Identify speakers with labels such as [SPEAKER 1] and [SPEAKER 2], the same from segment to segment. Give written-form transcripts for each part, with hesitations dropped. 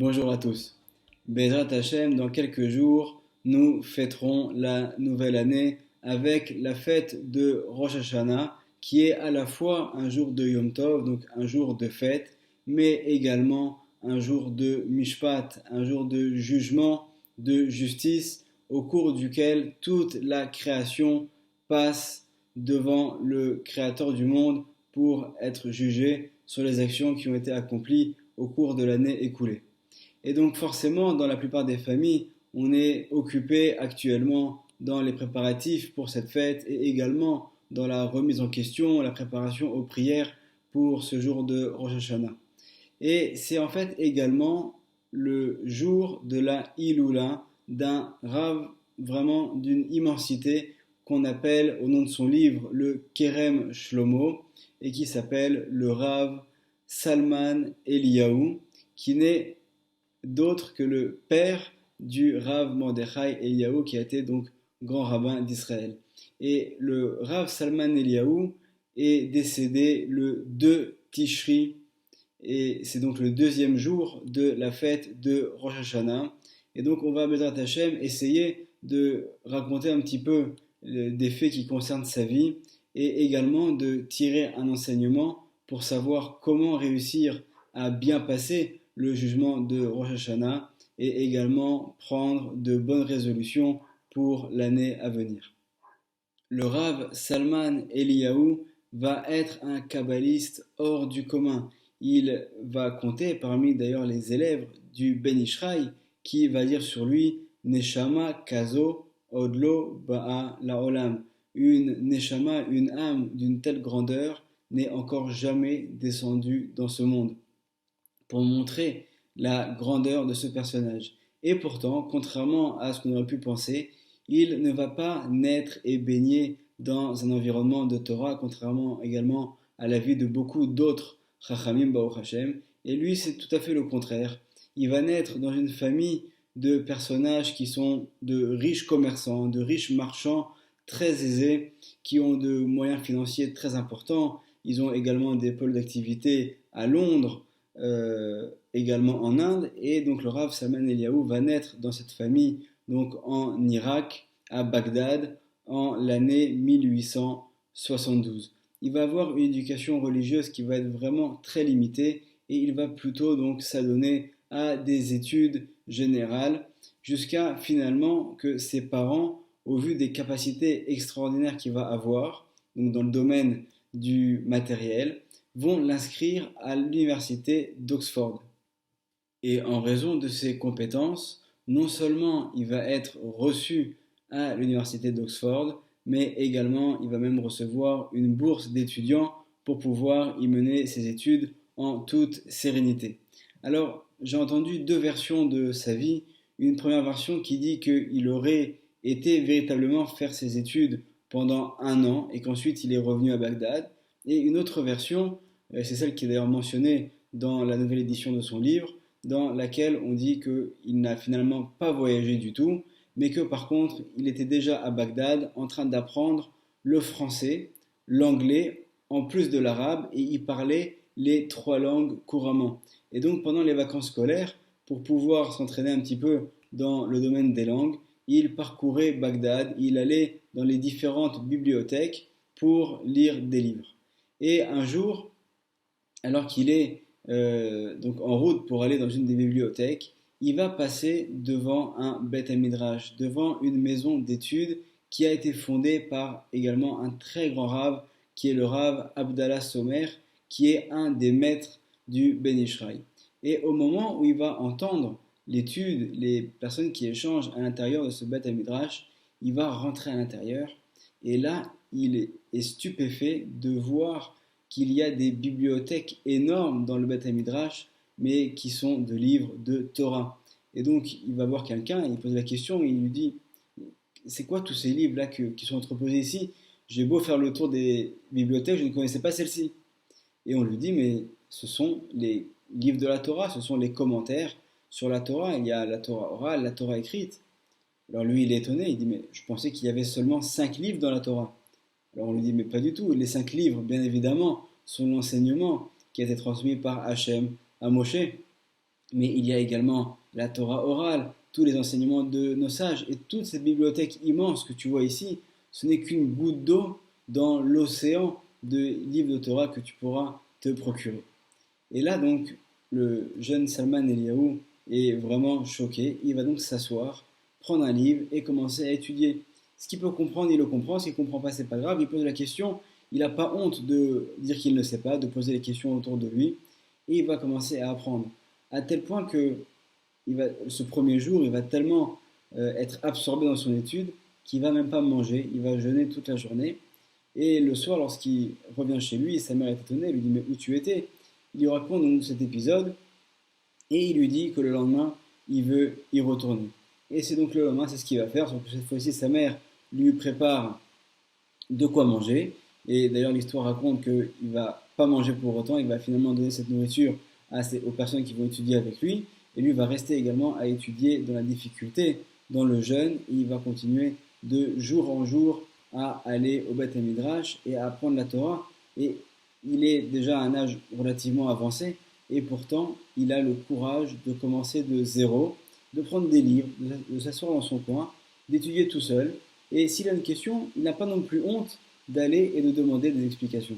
[SPEAKER 1] Bonjour à tous. Bezrat Hashem, dans quelques jours, nous fêterons la nouvelle année avec la fête de Rosh Hashanah, qui est à la fois un jour de Yom Tov, donc un jour de fête, mais également un jour de Mishpat, un jour de jugement, de justice, au cours duquel toute la création passe devant le Créateur du monde pour être jugée sur les actions qui ont été accomplies au cours de l'année écoulée. Et donc forcément, dans la plupart des familles, on est occupé actuellement dans les préparatifs pour cette fête et également dans la remise en question, la préparation aux prières pour ce jour de Rosh Hashanah. Et c'est en fait également le jour de la Iloula d'un Rav vraiment d'une immensité qu'on appelle au nom de son livre le Kerem Shlomo et qui s'appelle le Rav Salman Eliyahu, qui n'est d'autre que le père du Rav Mordechai Eliyahu, qui a été donc grand rabbin d'Israël. Et le Rav Salman Eliyahu est décédé le 2 Tishri, et c'est donc le deuxième jour de la fête de Rosh Hashanah. Et donc on va, Bezrat Hashem, essayer de raconter un petit peu des faits qui concernent sa vie et également de tirer un enseignement pour savoir comment réussir à bien passer le jugement de Rosh Hashanah et également prendre de bonnes résolutions pour l'année à venir. Le Rav Salman Eliyahu va être un kabbaliste hors du commun. Il va compter parmi d'ailleurs les élèves du Ben Ishraï qui va dire sur lui Neshama Kazo Odlo Ba'a Laolam. Une Neshama, une âme d'une telle grandeur n'est encore jamais descendue dans ce monde, pour montrer la grandeur de ce personnage. Et pourtant, contrairement à ce qu'on aurait pu penser, il ne va pas naître et baigner dans un environnement de Torah, contrairement également à la vie de beaucoup d'autres Chachamim Baruch Hashem. Et lui, c'est tout à fait le contraire. Il va naître dans une famille de personnages qui sont de riches commerçants, de riches marchands très aisés, qui ont de moyens financiers très importants. Ils ont également des pôles d'activité à Londres, également en Inde, et donc le Rav Salman Eliyahu va naître dans cette famille donc en Irak, à Bagdad, en l'année 1872. Il va avoir une éducation religieuse qui va être vraiment très limitée et il va plutôt donc s'adonner à des études générales jusqu'à finalement que ses parents, au vu des capacités extraordinaires qu'il va avoir, donc dans le domaine du matériel, vont l'inscrire à l'université d'Oxford. Et en raison de ses compétences, non seulement il va être reçu à l'université d'Oxford, mais également il va même recevoir une bourse d'étudiant pour pouvoir y mener ses études en toute sérénité. Alors, j'ai entendu deux versions de sa vie. Une première version qui dit qu'il aurait été véritablement faire ses études pendant un an et qu'ensuite il est revenu à Bagdad. Et une autre version, c'est celle qui est d'ailleurs mentionnée dans la nouvelle édition de son livre, dans laquelle on dit qu'il n'a finalement pas voyagé du tout, mais que par contre il était déjà à Bagdad en train d'apprendre le français, l'anglais, en plus de l'arabe, et il parlait les trois langues couramment. Et donc pendant les vacances scolaires, pour pouvoir s'entraîner un petit peu dans le domaine des langues, il parcourait Bagdad, il allait dans les différentes bibliothèques pour lire des livres. Et un jour, alors qu'il est donc en route pour aller dans une des bibliothèques, il va passer devant un Beth Midrash, devant une maison d'études qui a été fondée par également un très grand rave, qui est le rave Abdallah Somer, qui est un des maîtres du Ben Ishraï. Et au moment où il va entendre l'étude, les personnes qui échangent à l'intérieur de ce Beth Midrash, il va rentrer à l'intérieur, et là, il est stupéfait de voir qu'il y a des bibliothèques énormes dans le Beth Midrash, mais qui sont de livres de Torah. Et donc, il va voir quelqu'un, il pose la question, et il lui dit, c'est quoi tous ces livres-là qui sont entreposés ici? J'ai beau faire le tour des bibliothèques, je ne connaissais pas celle-ci. Et on lui dit, mais ce sont les livres de la Torah, ce sont les commentaires sur la Torah. Il y a la Torah orale, la Torah écrite. Alors lui, il est étonné, il dit, mais je pensais qu'il y avait seulement 5 livres dans la Torah. Alors on lui dit, mais pas du tout. Les 5 livres, bien évidemment, sont l'enseignement qui a été transmis par Hachem à Moshe. Mais il y a également la Torah orale, tous les enseignements de nos sages et toute cette bibliothèque immense que tu vois ici, ce n'est qu'une goutte d'eau dans l'océan de livres de Torah que tu pourras te procurer. Et là donc, le jeune Salman Eliaou est vraiment choqué. Il va donc s'asseoir, prendre un livre et commencer à étudier. Ce qu'il peut comprendre, il le comprend. Ce qu'il ne comprend pas, c'est pas grave. Il pose la question. Il n'a pas honte de dire qu'il ne sait pas, de poser les questions autour de lui. Et il va commencer à apprendre. À tel point que ce premier jour, il va tellement être absorbé dans son étude qu'il va même pas manger. Il va jeûner toute la journée. Et le soir, lorsqu'il revient chez lui, sa mère est étonnée. Elle lui dit: mais où tu étais? Il lui raconte donc cet épisode et il lui dit que le lendemain, il veut y retourner. Et c'est donc le lendemain, c'est ce qu'il va faire, sauf que cette fois-ci, sa mère lui prépare de quoi manger. Et d'ailleurs, l'histoire raconte qu'il ne va pas manger pour autant, il va finalement donner cette nourriture aux personnes qui vont étudier avec lui. Et lui va rester également à étudier dans la difficulté, dans le jeûne, et il va continuer de jour en jour à aller au Beth Midrash et à apprendre la Torah. Et il est déjà à un âge relativement avancé, et pourtant il a le courage de commencer de zéro, de prendre des livres, de s'asseoir dans son coin, d'étudier tout seul. Et s'il a une question, il n'a pas non plus honte d'aller et de demander des explications.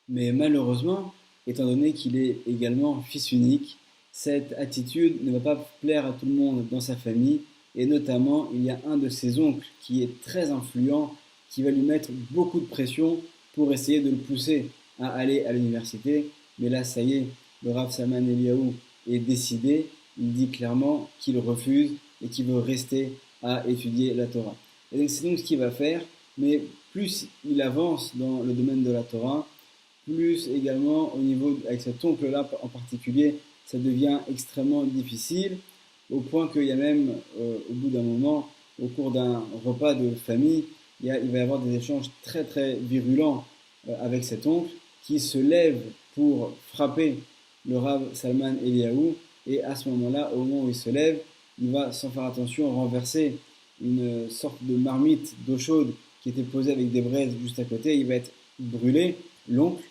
[SPEAKER 1] Mais malheureusement, étant donné qu'il est également fils unique, cette attitude ne va pas plaire à tout le monde dans sa famille, et notamment il y a un de ses oncles qui est très influent, qui va lui mettre beaucoup de pression pour essayer de le pousser à aller à l'université. Mais là, ça y est, le Rav Salman Eliaou est décidé, il dit clairement qu'il refuse et qu'il veut rester à étudier la Torah. Et donc c'est donc ce qu'il va faire, mais plus il avance dans le domaine de la Torah, plus également au niveau, avec cet oncle-là en particulier, ça devient extrêmement difficile, au point qu'il y a même, au bout d'un moment, au cours d'un repas de famille, il va y avoir des échanges très très virulents avec cet oncle, qui se lève pour frapper le Rav Salman Eliaou, et à ce moment-là, au moment où il se lève, il va, sans faire attention, renverser une sorte de marmite d'eau chaude qui était posée avec des braises juste à côté. Il va être brûlé, l'oncle,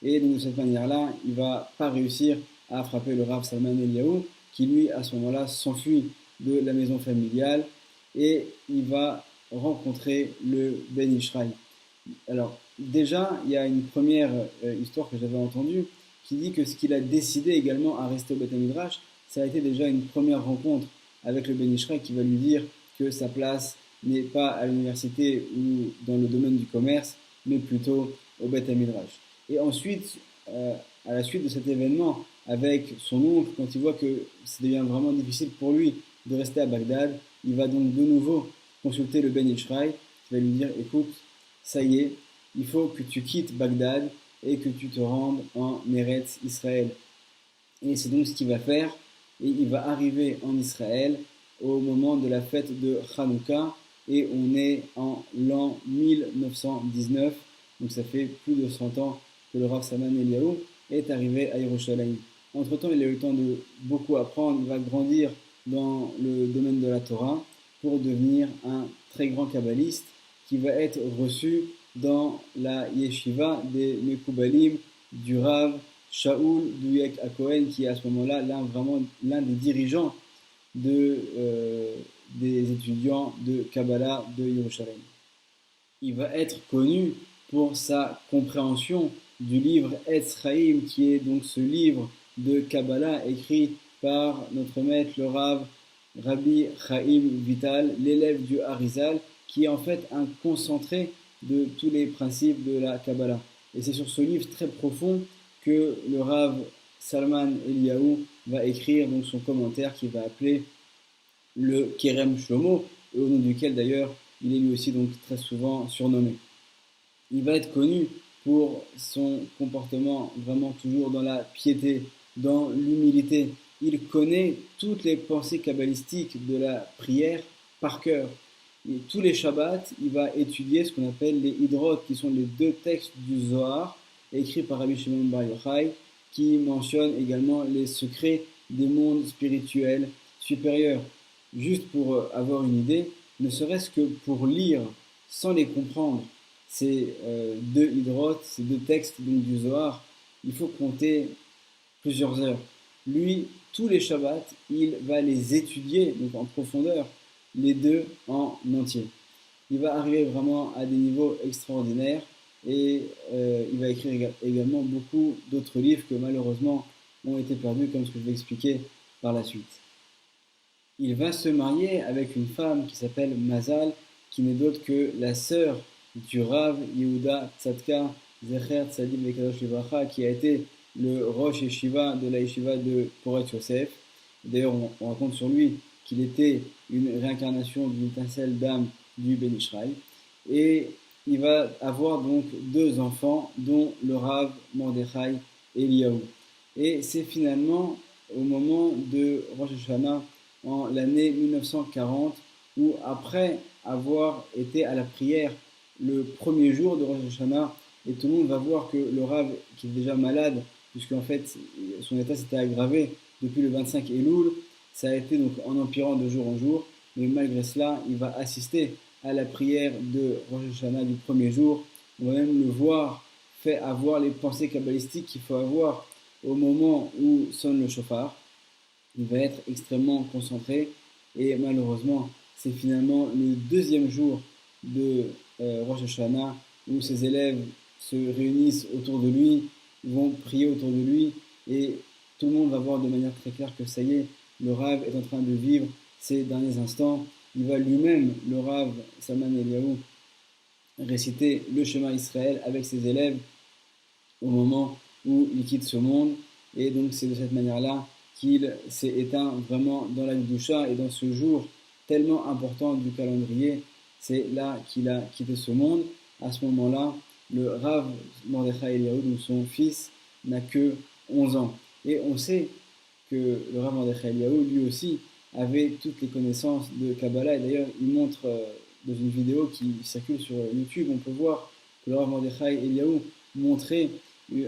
[SPEAKER 1] et donc de cette manière-là, il ne va pas réussir à frapper le Rav Salman Eliaou, qui lui, à ce moment-là, s'enfuit de la maison familiale et il va rencontrer le Ben Ishraï. Alors, déjà, il y a une première histoire que j'avais entendue qui dit que ce qu'il a décidé également à rester au Beth Midrash, ça a été déjà une première rencontre avec le Ben Ishraï qui va lui dire que sa place n'est pas à l'université ou dans le domaine du commerce, mais plutôt au Beth Midrash. Et ensuite, à la suite de cet événement, avec son oncle, quand il voit que ça devient vraiment difficile pour lui de rester à Bagdad, il va donc de nouveau consulter le Ben Ishraï, qui va lui dire: écoute, ça y est, il faut que tu quittes Bagdad et que tu te rendes en Eretz Israël. Et c'est donc ce qu'il va faire, et il va arriver en Israël au moment de la fête de Hanouka, et on est en l'an 1919, donc ça fait plus de 100 ans que le Rav Salman Eliaou est arrivé à Yerushalayim. Entre-temps, il a eu le temps de beaucoup apprendre, il va grandir dans le domaine de la Torah pour devenir un très grand kabbaliste qui va être reçu dans la yeshiva des Mekoubalim du Rav Shaoul Duyek Hakohen, qui est à ce moment-là l'un des dirigeants des étudiants de Kabbalah de Yerushalayim. Il va être connu pour sa compréhension du livre Etz Chaim, qui est donc ce livre de Kabbalah écrit par notre maître le Rav Rabbi Chaim Vital, l'élève du Harizal, qui est en fait un concentré de tous les principes de la Kabbalah. Et c'est sur ce livre très profond que le Rav Salman Eliaou va écrire donc son commentaire qui va appeler le Kerem Shlomo, et au nom duquel d'ailleurs il est lui aussi donc très souvent surnommé. Il va être connu pour son comportement vraiment toujours dans la piété, dans l'humilité. Il connaît toutes les pensées kabbalistiques de la prière par cœur. Et tous les Shabbats, il va étudier ce qu'on appelle les Hydrot, qui sont les deux textes du Zohar, écrits par Rabbi Shimon Bar Yochai, qui mentionnent également les secrets des mondes spirituels supérieurs. Juste pour avoir une idée, ne serait-ce que pour lire sans les comprendre ces deux Hydrot, ces deux textes donc, du Zohar, il faut compter plusieurs heures. Lui, tous les Shabbats, il va les étudier donc en profondeur, les deux en entier. Il va arriver vraiment à des niveaux extraordinaires et il va écrire également beaucoup d'autres livres que malheureusement ont été perdus, comme ce que je vais expliquer par la suite. Il va se marier avec une femme qui s'appelle Mazal, qui n'est d'autre que la sœur du Rav Yehuda Tzadka Zecher Tzadik Vekadosh Livracha, qui a été le Rosh Yeshiva de la Yeshiva de Poret Yosef. D'ailleurs, on raconte sur lui qu'il était une réincarnation d'une étincelle d'âme du Ben Ishraï. Et il va avoir donc deux enfants, dont le Rav Mordechai Eliyahu. Et c'est finalement au moment de Rosh Hashanah, en l'année 1940, où après avoir été à la prière le premier jour de Rosh Hashanah, et tout le monde va voir que le Rav, qui est déjà malade, puisqu'en fait son état s'était aggravé depuis le 25 Elul, ça a été donc en empirant de jour en jour, mais malgré cela, il va assister à la prière de Rosh Hashanah du premier jour. On va même le voir fait avoir les pensées kabbalistiques qu'il faut avoir au moment où sonne le shofar. Il va être extrêmement concentré et malheureusement, c'est finalement le deuxième jour de Rosh Hashanah où ses élèves se réunissent autour de lui, vont prier autour de lui et tout le monde va voir de manière très claire que ça y est, le Rav est en train de vivre ces derniers instants. Il va lui-même, le Rav Salman Eliyahu, réciter le Shema Israël avec ses élèves au moment où il quitte ce monde. Et donc c'est de cette manière-là qu'il s'est éteint vraiment dans la Kedusha et dans ce jour tellement important du calendrier. C'est là qu'il a quitté ce monde. À ce moment-là, le Rav Mordechai Eliyahu, donc son fils, n'a que 11 ans. Et on sait que le Rav Mordechai Eliyahu, lui aussi, avait toutes les connaissances de Kabbalah. Et d'ailleurs, il montre dans une vidéo qui circule sur YouTube, on peut voir que le Rav Mordechai Eliyahu montrait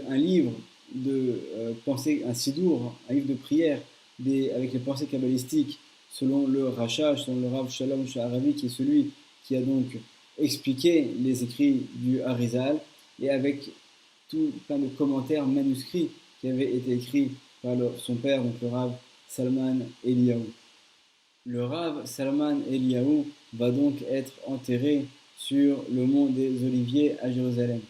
[SPEAKER 1] un livre de pensée, un sidour, un livre de prière avec les pensées kabbalistiques selon le Rachach, selon le Rav Shalom Sha'aravi, qui est celui qui a donc expliqué les écrits du Harizal, et avec tout plein de commentaires manuscrits qui avaient été écrits par son père, donc le Rav Salman Eliyahu. Le Rav Salman Eliyahu va donc être enterré sur le mont des Oliviers à Jérusalem.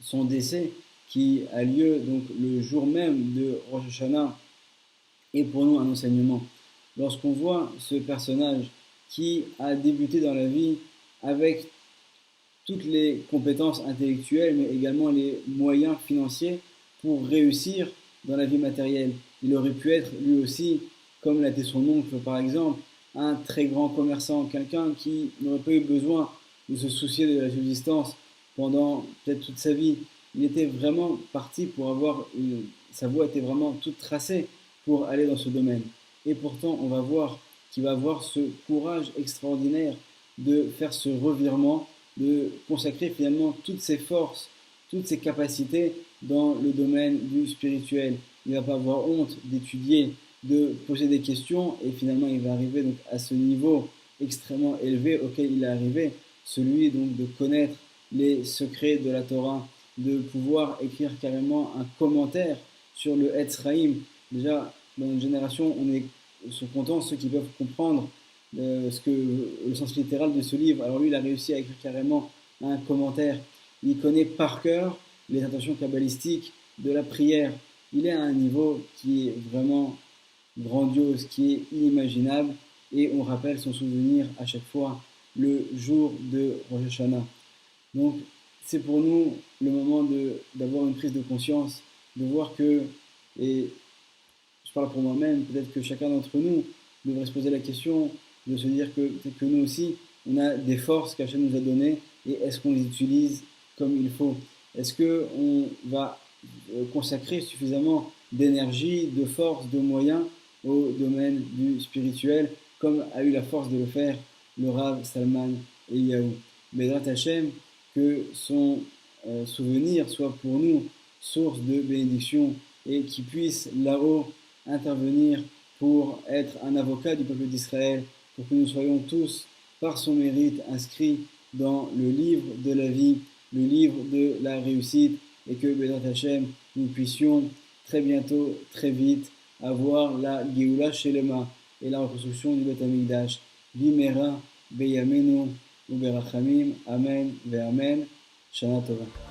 [SPEAKER 1] Son décès, qui a lieu donc le jour même de Rosh Hashanah, est pour nous un enseignement. Lorsqu'on voit ce personnage qui a débuté dans la vie avec toutes les compétences intellectuelles, mais également les moyens financiers pour réussir dans la vie matérielle. Il aurait pu être lui aussi, comme l'a été son oncle par exemple, un très grand commerçant, quelqu'un qui n'aurait pas eu besoin de se soucier de la subsistance pendant peut-être toute sa vie. Il était vraiment parti pour sa voie était vraiment toute tracée pour aller dans ce domaine. Et pourtant, on va voir qu'il va avoir ce courage extraordinaire de faire ce revirement, de consacrer finalement toutes ses forces, toutes ses capacités dans le domaine du spirituel. Il ne va pas avoir honte d'étudier, de poser des questions, et finalement il va arriver donc à ce niveau extrêmement élevé auquel il est arrivé, celui donc de connaître les secrets de la Torah, de pouvoir écrire carrément un commentaire sur le Etz Chaim. Déjà, dans notre génération, sont contents ceux qui peuvent comprendre le sens littéral de ce livre. Alors lui, il a réussi à écrire carrément un commentaire. Il connaît par cœur les intentions kabbalistiques de la prière. Il est à un niveau qui est vraiment grandiose, qui est inimaginable, et on rappelle son souvenir à chaque fois le jour de Rosh Hashanah. Donc, c'est pour nous le moment d'avoir une prise de conscience, de voir que, et je parle pour moi-même, peut-être que chacun d'entre nous devrait se poser la question de se dire que peut-être que nous aussi, on a des forces qu'Hachem nous a données, et est-ce qu'on les utilise comme il faut? Est-ce qu'on va consacrer suffisamment d'énergie, de force, de moyens au domaine du spirituel, comme a eu la force de le faire le Rav Salman Eliyahu? Bédrat Hachem, que son souvenir soit pour nous source de bénédiction et qu'il puisse là-haut intervenir pour être un avocat du peuple d'Israël, pour que nous soyons tous, par son mérite, inscrits dans le livre de la vie, le livre de la réussite, et que, Bédrat Hachem, nous puissions très bientôt, très vite, avoir la Géoula Shelema et la reconstruction du Beth Amikdash. Bimera, Beyamenu, Uberachamim, Amen, Ve Amen, Shana Tova.